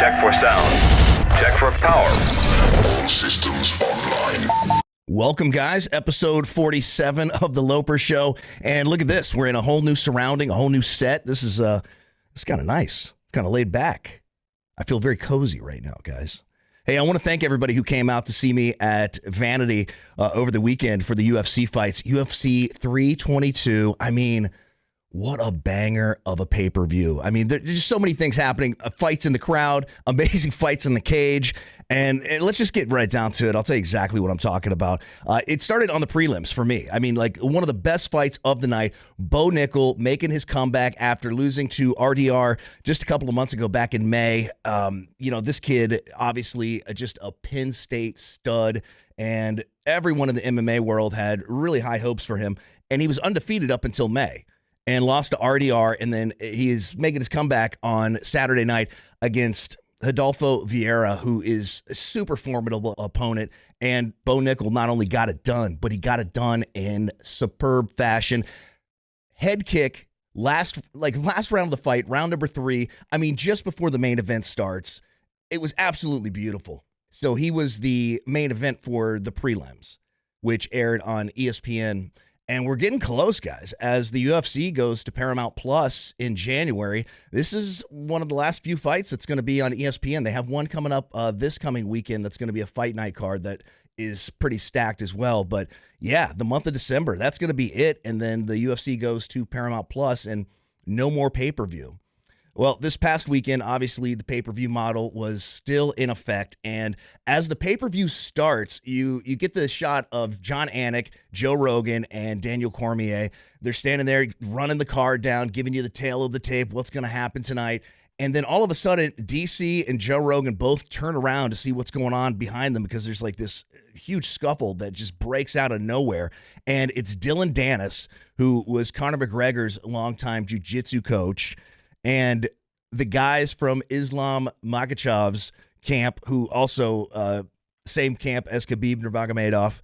Check for sound. Check for power. All systems online. Welcome, guys. Episode 47 of the Loper Show. And look at this. We're in a whole new surrounding, a whole new set. This is kind of nice. It's kind of laid back. I feel very cozy right now, guys. Hey, I want to thank everybody who came out to see me at Vanity over the weekend for the UFC fights. UFC 322. I mean, what a banger of a pay-per-view. I mean, there's just so many things happening. Fights in the crowd, amazing fights in the cage. And let's just get right down to it. I'll tell you exactly what I'm talking about. It started on the prelims for me. I mean, like one of the best fights of the night. Bo Nickel making his comeback after losing to RDR just a couple of months ago back in May. This kid, obviously just a Penn State stud. And everyone in the MMA world had really high hopes for him. And he was undefeated up until May. And lost to RDR, and then he is making his comeback on Saturday night against Rodolfo Vieira, who is a super formidable opponent. And Bo Nickel not only got it done, but he got it done in superb fashion. Head kick, last round of the fight, round number 3. I mean, just before the main event starts, it was absolutely beautiful. So he was the main event for the prelims, which aired on ESPN. And we're getting close, guys, as the UFC goes to Paramount Plus in January. This is one of the last few fights that's going to be on ESPN. They have one coming up this coming weekend that's going to be a fight night card that is pretty stacked as well. But, yeah, the month of December, that's going to be it. And then the UFC goes to Paramount Plus and no more pay-per-view. Well, this past weekend, obviously, the pay-per-view model was still in effect. And as the pay-per-view starts, you get the shot of John Anik, Joe Rogan, and Daniel Cormier. They're standing there running the card down, giving you the tail of the tape, what's going to happen tonight. And then all of a sudden, DC and Joe Rogan both turn around to see what's going on behind them because there's like this huge scuffle that just breaks out of nowhere. And it's Dylan Dennis, who was Conor McGregor's longtime jiu-jitsu coach, and the guys from Islam Makhachev's camp, who also same camp as Khabib Nurmagomedov,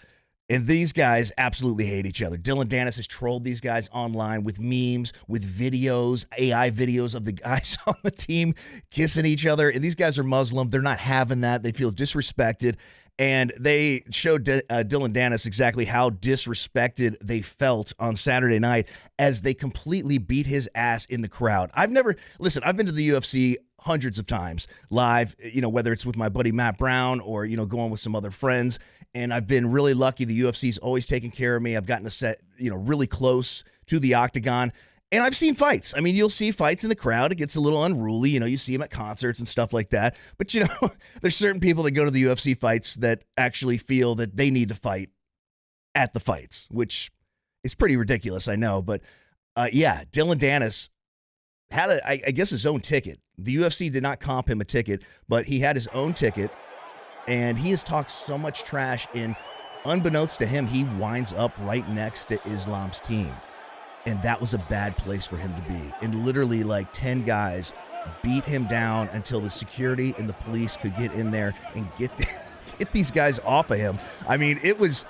and these guys absolutely hate each other. Dylan Dennis has trolled these guys online with memes, with videos, AI videos of the guys on the team kissing each other. And these guys are Muslim. They're not having that. They feel disrespected. And they showed Dylan Dennis exactly how disrespected they felt on Saturday night as they completely beat his ass in the crowd. I've been to the UFC hundreds of times live, whether it's with my buddy Matt Brown or, going with some other friends. And I've been really lucky. The UFC's always taken care of me. I've gotten to sit, really close to the octagon. And I've seen fights. I mean, you'll see fights in the crowd. It gets a little unruly. You see them at concerts and stuff like that. But, there's certain people that go to the UFC fights that actually feel that they need to fight at the fights, which is pretty ridiculous, I know. But, Dylan Dennis had, I guess, his own ticket. The UFC did not comp him a ticket, but he had his own ticket. And he has talked so much trash, and unbeknownst to him, he winds up right next to Islam's team. And that was a bad place for him to be. And literally like 10 guys beat him down until the security and the police could get in there and get these guys off of him. I mean, it was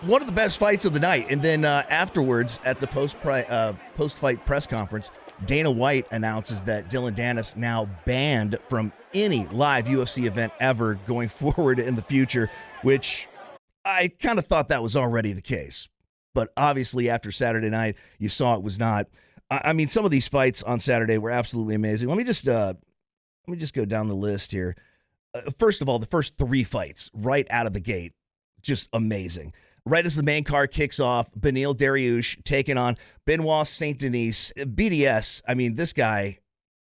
one of the best fights of the night. And then afterwards at the post-fight press conference, Dana White announces that Dylan Dennis now banned from any live UFC event ever going forward in the future, which I kind of thought that was already the case. But obviously, after Saturday night, you saw it was not. I mean, some of these fights on Saturday were absolutely amazing. Let me just go down the list here. First of all, the first 3 fights right out of the gate, just amazing. Right as the main card kicks off, Beneil Dariush taking on Benoit Saint Denis. BDS, I mean, this guy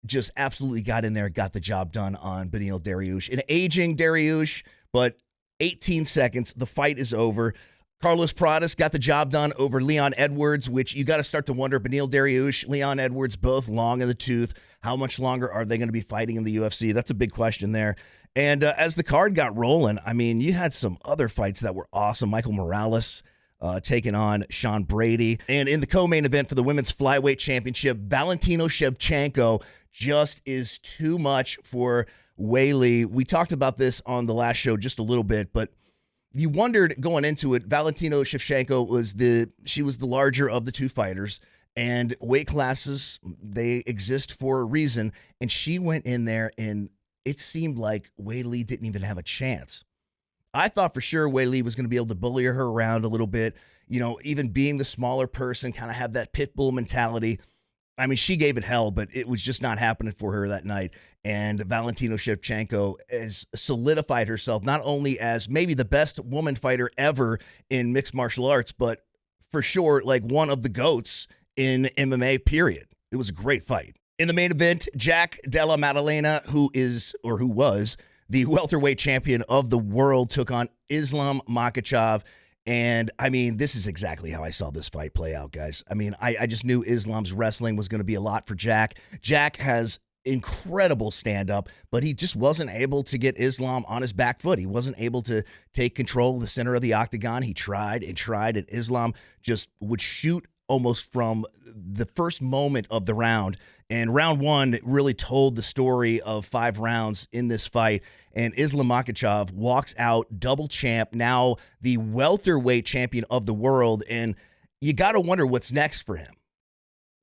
just absolutely got in there, got the job done on Beneil Dariush. An aging Dariush, but 18 seconds, the fight is over. Carlos Pradas got the job done over Leon Edwards, which you got to start to wonder. Beneil Dariush, Leon Edwards, both long in the tooth. How much longer are they going to be fighting in the UFC? That's a big question there. And as the card got rolling, I mean, you had some other fights that were awesome. Michael Morales taking on Sean Brady. And in the co-main event for the Women's Flyweight Championship, Valentino Shevchenko just is too much for Weili. We talked about this on the last show just a little bit, but you wondered going into it, Valentino Shevchenko was the larger of the two fighters, and weight classes, they exist for a reason. And she went in there and it seemed like Weili didn't even have a chance. I thought for sure Weili was going to be able to bully her around a little bit, even being the smaller person, kind of have that pit bull mentality. I mean, she gave it hell, but it was just not happening for her that night. And Valentina Shevchenko has solidified herself not only as maybe the best woman fighter ever in mixed martial arts, but for sure, like one of the GOATs in MMA, period. It was a great fight. In the main event, Jack Della Maddalena, who was the welterweight champion of the world, took on Islam Makhachev. And, I mean, this is exactly how I saw this fight play out, guys. I mean, I just knew Islam's wrestling was going to be a lot for Jack. Jack has incredible stand-up, but he just wasn't able to get Islam on his back foot. He wasn't able to take control of the center of the octagon. He tried, and Islam just would shoot almost from the first moment of the round. And round one really told the story of 5 rounds in this fight. And Islam Makhachev walks out double champ, now the welterweight champion of the world. And you got to wonder what's next for him.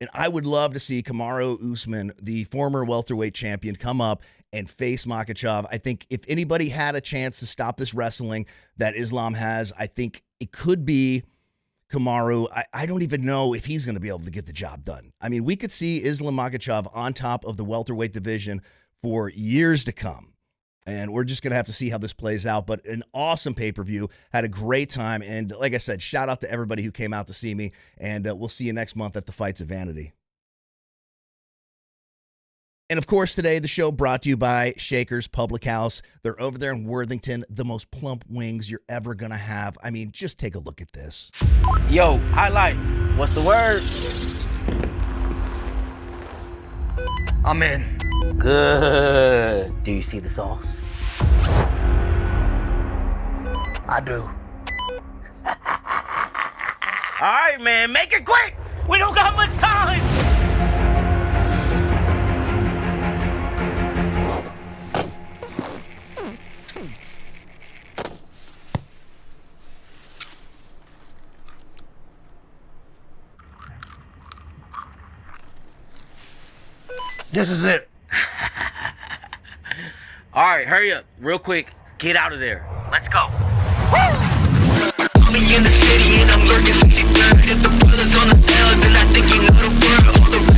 And I would love to see Kamaru Usman, the former welterweight champion, come up and face Makhachev. I think if anybody had a chance to stop this wrestling that Islam has, I think it could be Kamaru. I don't even know if he's going to be able to get the job done. I mean, we could see Islam Makhachev on top of the welterweight division for years to come. And we're just going to have to see how this plays out. But an awesome pay-per-view. Had a great time. And like I said, shout out to everybody who came out to see me. And we'll see you next month at the Fights of Vanity. And of course, today, the show brought to you by Shaker's Public House. They're over there in Worthington. The most plump wings you're ever going to have. I mean, just take a look at this. Yo, highlight. What's the word? I'm in. Good. Do you see the sauce? I do. All right, man, make it quick. We don't got much time. This is it. All right, hurry up, real quick. Get out of there. Let's go. Me in the city and I'm lurking 53rd. If the brother's on the field, then I think you know the word. All the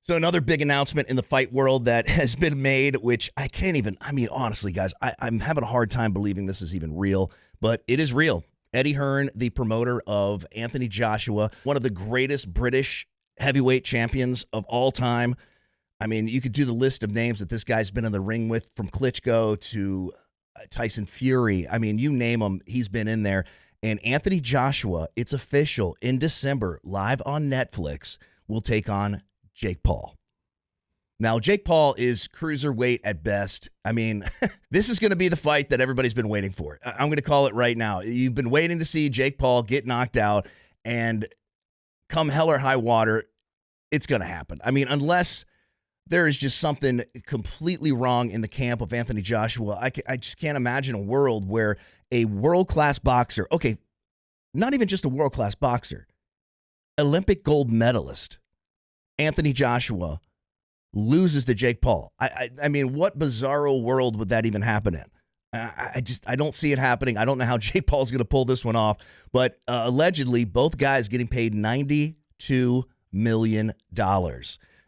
So another big announcement in the fight world that has been made, which honestly, guys, I'm having a hard time believing this is even real, but it is real. Eddie Hearn, the promoter of Anthony Joshua, one of the greatest British heavyweight champions of all time. I mean, you could do the list of names that this guy's been in the ring with, from Klitschko to Tyson Fury. I mean, you name him, he's been in there. And Anthony Joshua, it's official, in December, live on Netflix, will take on Jake Paul. Now, Jake Paul is cruiserweight at best. I mean, this is going to be the fight that everybody's been waiting for. I'm going to call it right now. You've been waiting to see Jake Paul get knocked out, and come hell or high water, it's going to happen. I mean, unless there is just something completely wrong in the camp of Anthony Joshua, I just can't imagine a world where a world-class boxer, okay, not even just a world-class boxer, Olympic gold medalist, Anthony Joshua, loses to Jake Paul. I mean, what bizarro world would that even happen in? I don't see it happening. I don't know how Jake Paul's going to pull this one off, but allegedly both guys getting paid $92 million.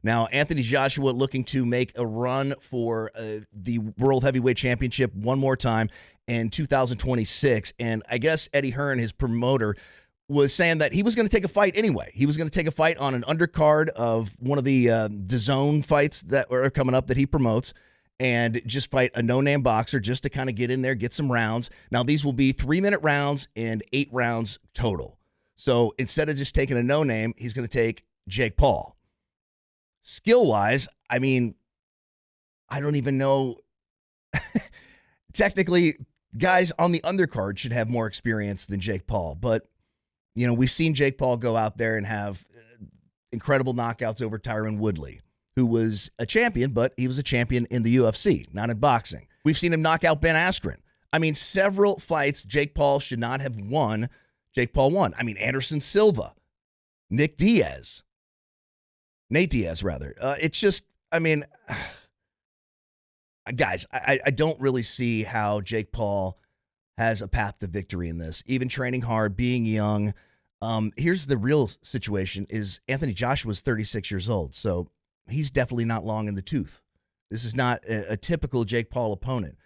Now, Anthony Joshua looking to make a run for the World Heavyweight Championship one more time in 2026. And I guess Eddie Hearn, his promoter, was saying that he was going to take a fight anyway. He was going to take a fight on an undercard of one of the DAZN fights that are coming up that he promotes, and just fight a no-name boxer just to kind of get in there, get some rounds. Now, these will be 3-minute rounds and 8 rounds total. So instead of just taking a no-name, he's going to take Jake Paul. Skill-wise, I mean, I don't even know. Technically, guys on the undercard should have more experience than Jake Paul, but you know, we've seen Jake Paul go out there and have incredible knockouts over Tyron Woodley, who was a champion, but he was a champion in the UFC, not in boxing. We've seen him knock out Ben Askren. I mean, several fights Jake Paul should not have won. Jake Paul won. I mean, Anderson Silva, Nate Diaz, rather. It's just, I mean, guys, I don't really see how Jake Paul has a path to victory in this. Even training hard, being young. Here's the real situation is Anthony Joshua's 36 years old, so he's definitely not long in the tooth. This is not a typical Jake Paul opponent.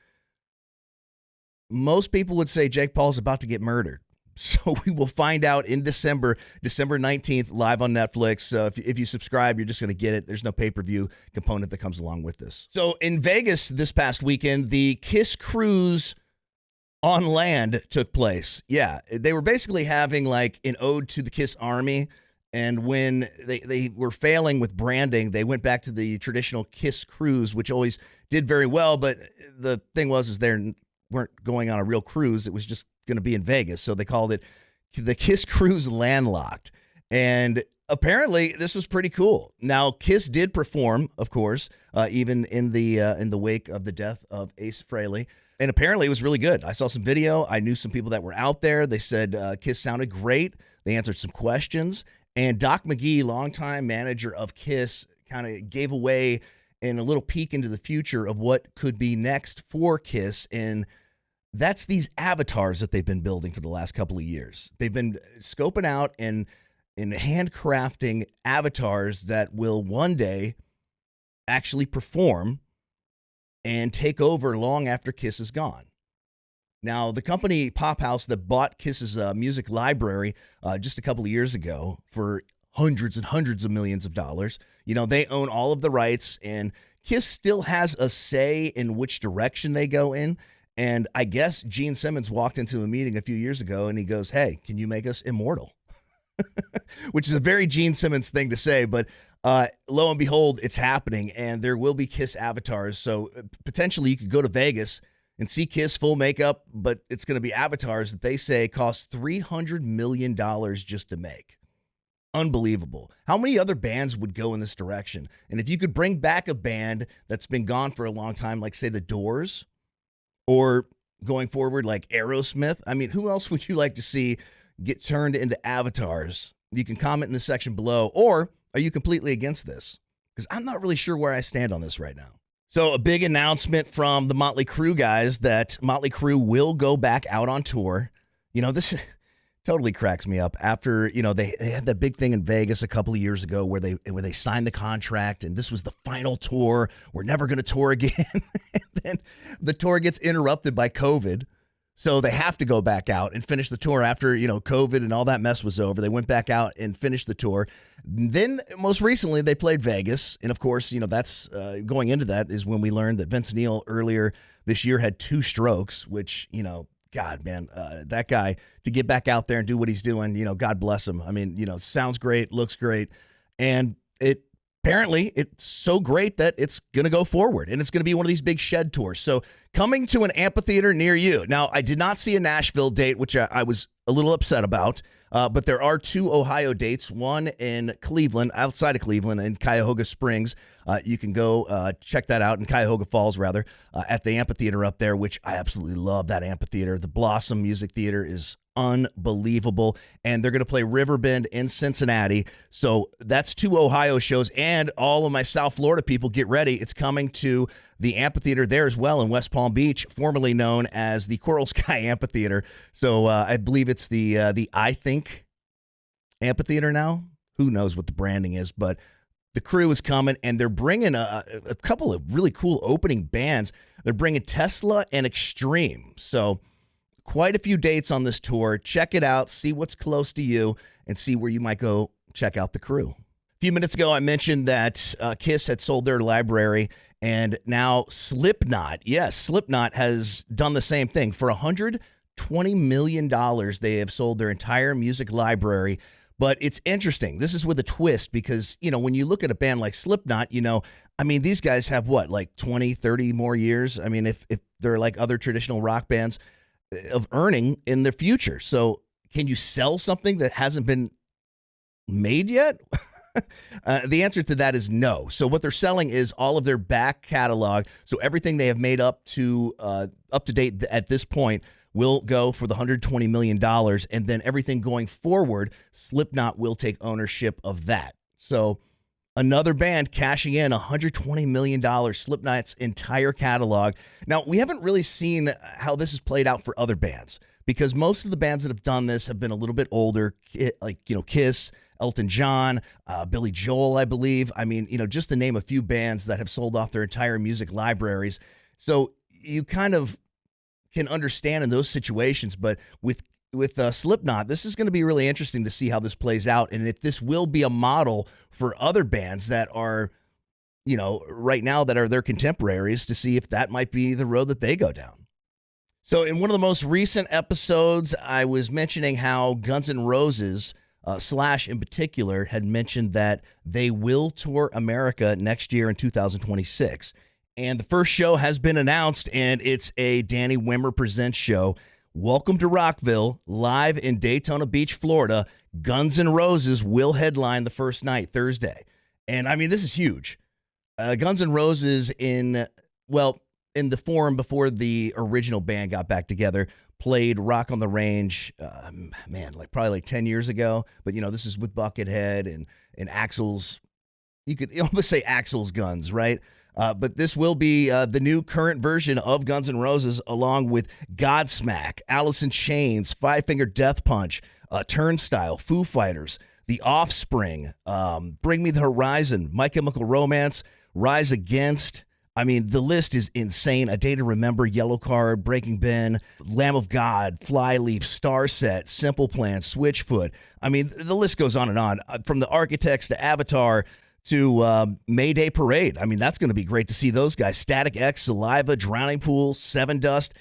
Most people would say Jake Paul's about to get murdered. So we will find out in December 19th, live on Netflix. If you subscribe, you're just going to get it. There's no pay-per-view component that comes along with this. So in Vegas this past weekend, the Kiss Cruise on land took place. Yeah, they were basically having like an ode to the Kiss Army. And when they were failing with branding, they went back to the traditional Kiss Cruise, which always did very well. But the thing was they weren't going on a real cruise. It was just going to be in Vegas. So they called it the Kiss Cruise Landlocked. And apparently this was pretty cool. Now, Kiss did perform, of course, even in the wake of the death of Ace Frehley. And apparently it was really good. I saw some video. I knew some people that were out there. They said Kiss sounded great. They answered some questions. And Doc McGee, longtime manager of Kiss, kind of gave away a little peek into the future of what could be next for Kiss. And that's these avatars that they've been building for the last couple of years. They've been scoping out and handcrafting avatars that will one day actually perform and take over long after Kiss is gone. Now, the company Pop House that bought Kiss's music library just a couple of years ago for hundreds and hundreds of millions of dollars, they own all of the rights, and Kiss still has a say in which direction they go in. And I guess Gene Simmons walked into a meeting a few years ago and he goes, "Hey, can you make us immortal?" Which is a very Gene Simmons thing to say, but lo and behold, it's happening, and there will be Kiss avatars. So potentially you could go to Vegas and see Kiss full makeup, but it's going to be avatars that they say cost $300 million just to make. Unbelievable. How many other bands would go in this direction? And if you could bring back a band that's been gone for a long time, like say The Doors, or going forward like Aerosmith, I mean, who else would you like to see get turned into avatars? You can comment in the section below. Or are you completely against this? Because I'm not really sure where I stand on this right now. So a big announcement from the Mötley Crüe guys that Mötley Crüe will go back out on tour. This totally cracks me up. After, they had that big thing in Vegas a couple of years ago where they signed the contract, and this was the final tour. We're never going to tour again. And then the tour gets interrupted by COVID. So they have to go back out and finish the tour after, COVID and all that mess was over. They went back out and finished the tour. Then most recently they played Vegas. And of course, that's going into that is when we learned that Vince Neil earlier this year had 2 strokes, which, God, man, that guy to get back out there and do what he's doing, God bless him. I mean, sounds great, looks great. And apparently it's so great that it's going to go forward, and it's going to be one of these big shed tours. So coming to an amphitheater near you. Now, I did not see a Nashville date, which I was a little upset about, but there are 2 Ohio dates, one in Cleveland, outside of Cleveland, in Cuyahoga Springs. You can go check that out, in Cuyahoga Falls, rather, at the amphitheater up there, which I absolutely love that amphitheater. The Blossom Music Theater is unbelievable, and they're going to play Riverbend in Cincinnati. So that's 2 Ohio shows, and all of my South Florida people, get ready. It's coming to the amphitheater there as well in West Palm Beach, formerly known as the Coral Sky Amphitheater. So I believe it's the I Think Amphitheater now. Who knows what the branding is, but the Crew is coming, and they're bringing a couple of really cool opening bands. They're bringing Tesla and Extreme. So quite a few dates on this tour. Check it out, see what's close to you, and see where you might go check out the Crew. A few minutes ago, I mentioned that Kiss had sold their library, and now Slipknot, Slipknot has done the same thing. For $120 million, they have sold their entire music library. But it's interesting. This is with a twist because, when you look at a band like Slipknot, these guys have what, like 20, 30 more years? I mean, if they're like other traditional rock bands, of earning in the future. So can you sell something that hasn't been made yet? The answer to that is no. So what they're selling is all of their back catalog. So everything they have made up to date at this point will go for the $120 million. And then everything going forward, Slipknot will take ownership of that. So another band cashing in $120 million, Slipknot's entire catalog. Now, we haven't really seen how this has played out for other bands, because most of the bands that have done this have been a little bit older, like, Kiss, Elton John, Billy Joel, I believe. I mean, just to name a few bands that have sold off their entire music libraries. So you kind of can understand in those situations, but with Slipknot, this is going to be really interesting to see how this plays out, and if this will be a model for other bands that are, right now that are their contemporaries, to see if that might be the road that they go down. So in one of the most recent episodes, I was mentioning how Guns N' Roses, Slash in particular, had mentioned that they will tour America next year in 2026. And the first show has been announced, and it's a Danny Wimmer Presents show. Welcome to Rockville, live in Daytona Beach, Florida. Guns N' Roses will headline the first night, Thursday. And, I mean, this is huge. Guns N' Roses in the forum before the original band got back together, played Rock on the Range, probably 10 years ago. But, this is with Buckethead and Axl's, you could almost say Axl's Guns, right? But this will be the new current version of Guns N' Roses, along with Godsmack, Alice in Chains, Five Finger Death Punch, Turnstile, Foo Fighters, The Offspring, Bring Me the Horizon, My Chemical Romance, Rise Against. I mean, the list is insane. A Day to Remember, Yellow Card, Breaking Ben, Lamb of God, Flyleaf, Starset, Simple Plan, Switchfoot. I mean, the list goes on and on. From the Architects to Avatar to Mayday Parade. I mean, that's going to be great to see those guys. Static X, Saliva, Drowning Pool, Seven Dust,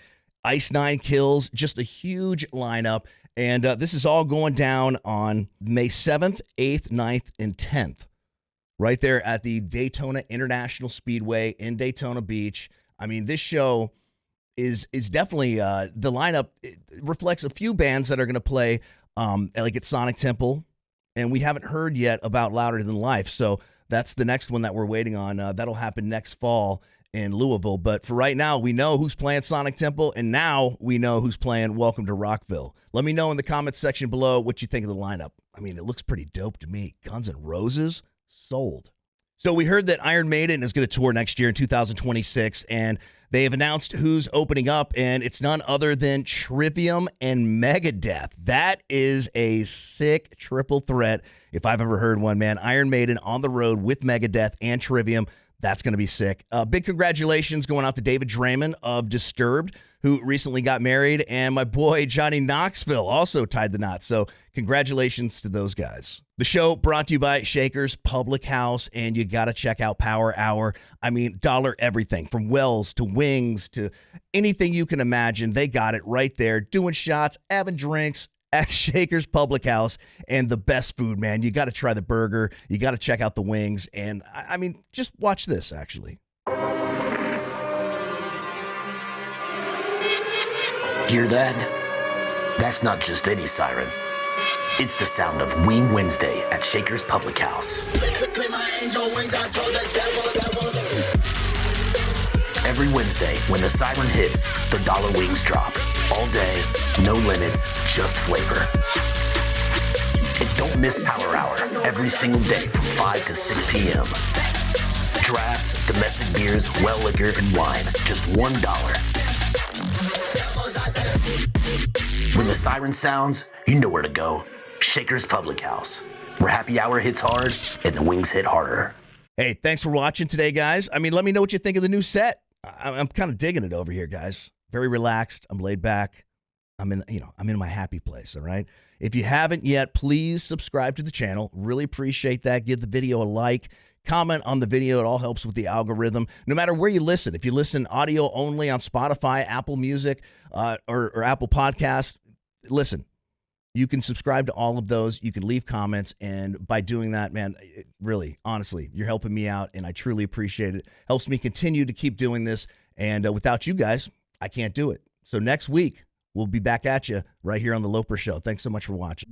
Ice Nine Kills. Just a huge lineup. And this is all going down on May 7th, 8th, 9th, and 10th. Right there at the Daytona International Speedway in Daytona Beach. I mean, this show is definitely the lineup. It reflects a few bands that are going to play like at Sonic Temple, and we haven't heard yet about Louder Than Life. So that's the next one that we're waiting on. That'll happen next fall in Louisville. But for right now, we know who's playing Sonic Temple, and now we know who's playing Welcome to Rockville. Let me know in the comments section below what you think of the lineup. I mean, it looks pretty dope to me. Guns N' Roses. Sold. So we heard that Iron Maiden is going to tour next year in 2026, and they have announced who's opening up, and it's none other than Trivium and Megadeth. That is a sick triple threat, if I've ever heard one, man. Iron Maiden on the road with Megadeth and Trivium. That's going to be sick. Big congratulations going out to David Draymond of Disturbed, who recently got married, and my boy Johnny Knoxville also tied the knot. So congratulations to those guys. The show brought to you by Shakers Public House, and you got to check out Power Hour. I mean, dollar everything from wells to wings to anything you can imagine. They got it right there, doing shots, having drinks at Shakers Public House, and the best food, man. You got to try the burger. You got to check out the wings. And I mean, just watch this, actually. Hear that? That's not just any siren. It's the sound of Wing Wednesday at Shakers Public House. Every Wednesday, when the siren hits, the dollar wings drop. All day, no limits, just flavor. And don't miss Power Hour every single day from 5 to 6 p.m. Drafts, domestic beers, well liquor, and wine, just $1. When the siren sounds, you know where to go. Shakers Public House, where happy hour hits hard and the wings hit harder. Hey, thanks for watching today, guys. I mean, let me know what you think of the new set. I'm kind of digging it over here, guys. Very relaxed. I'm laid back. I'm in my happy place, all right? If you haven't yet, please subscribe to the channel. Really appreciate that. Give the video a like. Comment on the video. It all helps with the algorithm. No matter where you listen, if you listen audio only on Spotify, Apple Music, or Apple Podcasts, listen, you can subscribe to all of those. You can leave comments. And by doing that, man, really, honestly, you're helping me out, and I truly appreciate it. Helps me continue to keep doing this. And without you guys, I can't do it. So next week, we'll be back at you right here on The Loper Show. Thanks so much for watching.